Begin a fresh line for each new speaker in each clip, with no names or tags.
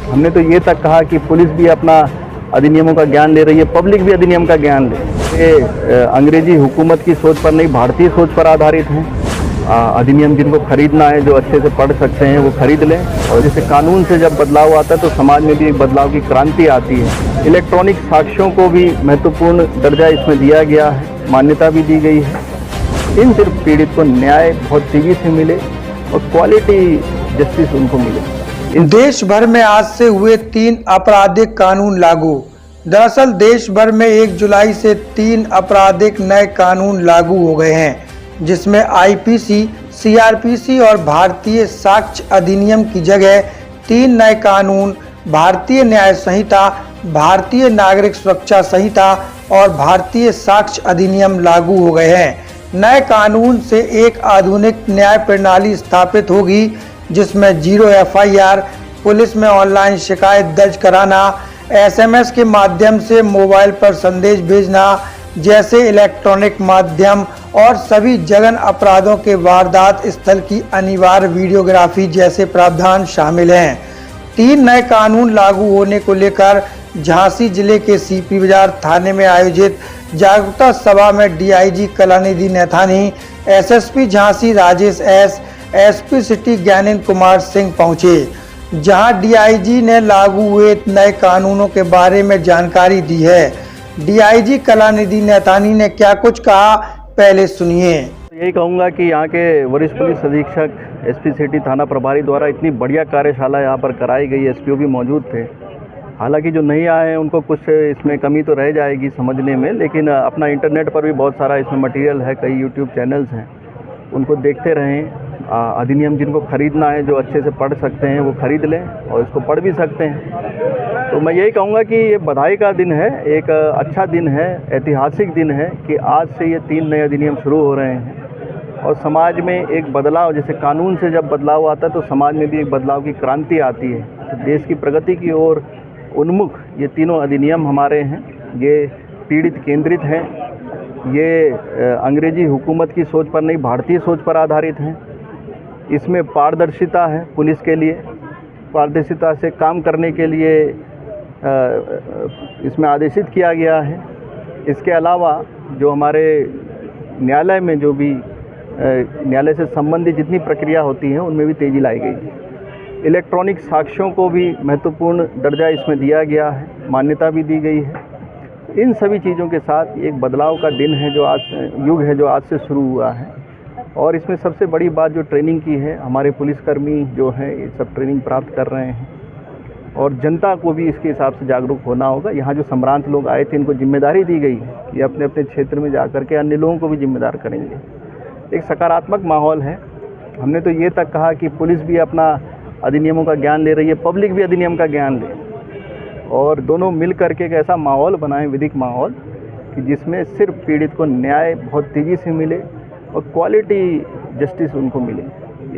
हमने तो ये तक कहा कि पुलिस भी अपना अधिनियमों का ज्ञान ले रही है, पब्लिक भी अधिनियम का ज्ञान ले। ये अंग्रेजी हुकूमत की सोच पर नहीं, भारतीय सोच पर आधारित हैं। अधिनियम जिनको खरीदना है, जो अच्छे से पढ़ सकते हैं, वो खरीद लें। और जैसे कानून से जब बदलाव आता है तो समाज में भी एक बदलाव की क्रांति आती है। इलेक्ट्रॉनिक साक्ष्यों को भी महत्वपूर्ण दर्जा इसमें दिया गया है, मान्यता भी दी गई है। इन सिर्फ पीड़ित को न्याय बहुत तेजी से मिले और क्वालिटी जस्टिस उनको मिले।
देश भर में आज से हुए 3 आपराधिक कानून लागू। दरअसल देश भर में 1 जुलाई से 3 आपराधिक नए कानून लागू हो गए हैं, जिसमें आईपीसी, सीआरपीसी और भारतीय साक्ष्य अधिनियम की जगह 3 नए कानून भारतीय न्याय संहिता, भारतीय नागरिक सुरक्षा संहिता और भारतीय साक्ष्य अधिनियम लागू हो गए हैं। नए कानून से एक आधुनिक न्याय प्रणाली स्थापित होगी, जिसमें 0 FIR, पुलिस में ऑनलाइन शिकायत दर्ज कराना, SMS के माध्यम से मोबाइल पर संदेश भेजना जैसे इलेक्ट्रॉनिक माध्यम और सभी जघन्य अपराधों के वारदात स्थल की अनिवार्य वीडियोग्राफी जैसे प्रावधान शामिल हैं। 3 नए कानून लागू होने को लेकर झांसी जिले के सीपी बाजार थाने में आयोजित जागरूकता सभा में DIG Kalanidhi Naithani, SSP Jhansi Rajesh S, SP city Gyanendra Kumar Singh पहुंचे, जहां डीआईजी ने लागू हुए नए कानूनों के बारे में जानकारी दी है। डीआईजी कलानिधि नैथानी ने क्या कुछ कहा, पहले सुनिए।
यही कहूँगा कि यहाँ के वरिष्ठ पुलिस अधीक्षक, एसपी सिटी थाना प्रभारी द्वारा इतनी बढ़िया कार्यशाला यहाँ पर कराई गई। एसपीओ भी मौजूद थे। हालांकि जो नहीं आए हैं उनको कुछ इसमें कमी तो रह जाएगी समझने में, लेकिन अपना इंटरनेट पर भी बहुत सारा इसमें मटेरियल है, कई यूट्यूब चैनल्स हैं, उनको देखते रहें। अधिनियम जिनको खरीदना है, जो अच्छे से पढ़ सकते हैं, वो खरीद लें और इसको पढ़ भी सकते हैं। तो मैं यही कहूँगा कि ये बधाई का दिन है, एक अच्छा दिन है, ऐतिहासिक दिन है कि आज से ये 3 नए अधिनियम शुरू हो रहे हैं और समाज में एक बदलाव, जैसे कानून से जब बदलाव आता है तो समाज में भी एक बदलाव की क्रांति आती है। तो देश की प्रगति की ओर उन्मुख ये तीनों अधिनियम हमारे हैं। ये पीड़ित केंद्रित हैं, ये अंग्रेजी हुकूमत की सोच पर नहीं, भारतीय सोच पर आधारित हैं। इसमें पारदर्शिता है, पुलिस के लिए पारदर्शिता से काम करने के लिए इसमें आदेशित किया गया है। इसके अलावा जो हमारे न्यायालय में जो भी न्यायालय से संबंधित जितनी प्रक्रिया होती हैं उनमें भी तेज़ी लाई गई है। इलेक्ट्रॉनिक साक्ष्यों को भी महत्वपूर्ण दर्जा इसमें दिया गया है, मान्यता भी दी गई है। इन सभी चीज़ों के साथ एक बदलाव का दिन है, जो आज युग है, जो आज से शुरू हुआ है। और इसमें सबसे बड़ी बात जो ट्रेनिंग की है, हमारे पुलिसकर्मी जो हैं ये सब ट्रेनिंग प्राप्त कर रहे हैं और जनता को भी इसके हिसाब से जागरूक होना होगा। यहाँ जो सम्रांत लोग आए थे, इनको जिम्मेदारी दी गई है कि अपने अपने क्षेत्र में जा कर के अन्य लोगों को भी जिम्मेदार करेंगे। एक सकारात्मक माहौल है। हमने तो ये तक कहा कि पुलिस भी अपना अधिनियमों का ज्ञान ले रही है, पब्लिक भी अधिनियम का ज्ञान ले, और दोनों मिल करके एक ऐसा माहौल बनाएं, विधिक माहौल, कि जिसमें सिर्फ पीड़ित को न्याय बहुत तेज़ी से मिले और क्वालिटी जस्टिस उनको मिले।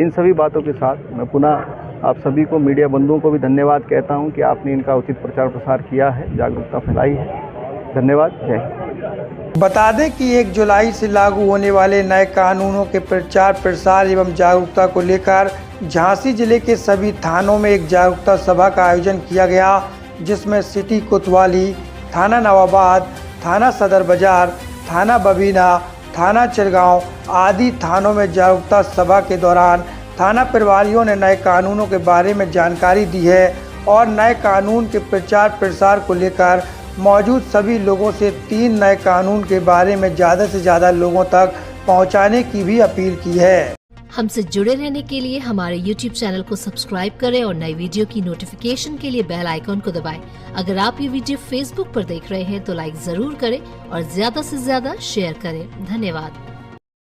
इन सभी बातों के साथ मैं पुनः आप सभी को, मीडिया बंधुओं को भी धन्यवाद कहता हूं कि आपने इनका उचित प्रचार प्रसार किया है, जागरूकता फैलाई है। धन्यवाद। जय हिंद।
बता दें कि 1 जुलाई से लागू होने वाले नए कानूनों के प्रचार प्रसार एवं जागरूकता को लेकर झांसी जिले के सभी थानों में एक जागरूकता सभा का आयोजन किया गया, जिसमें सिटी कोतवाली, थाना नवाबाद, थाना सदर बाजार, थाना बबीना, थाना चिरगांव आदि थानों में जागरूकता सभा के दौरान थाना प्रभारियों ने नए कानूनों के बारे में जानकारी दी है और नए कानून के प्रचार प्रसार को लेकर मौजूद सभी लोगों से 3 नए कानून के बारे में ज़्यादा से ज़्यादा लोगों तक पहुंचाने की भी अपील की है।
हमसे जुड़े रहने के लिए हमारे YouTube चैनल को सब्सक्राइब करें और नई वीडियो की नोटिफिकेशन के लिए बेल आइकॉन को दबाएं। अगर आप ये वीडियो Facebook पर देख रहे हैं तो लाइक जरूर करें और ज्यादा से ज्यादा शेयर करें। धन्यवाद।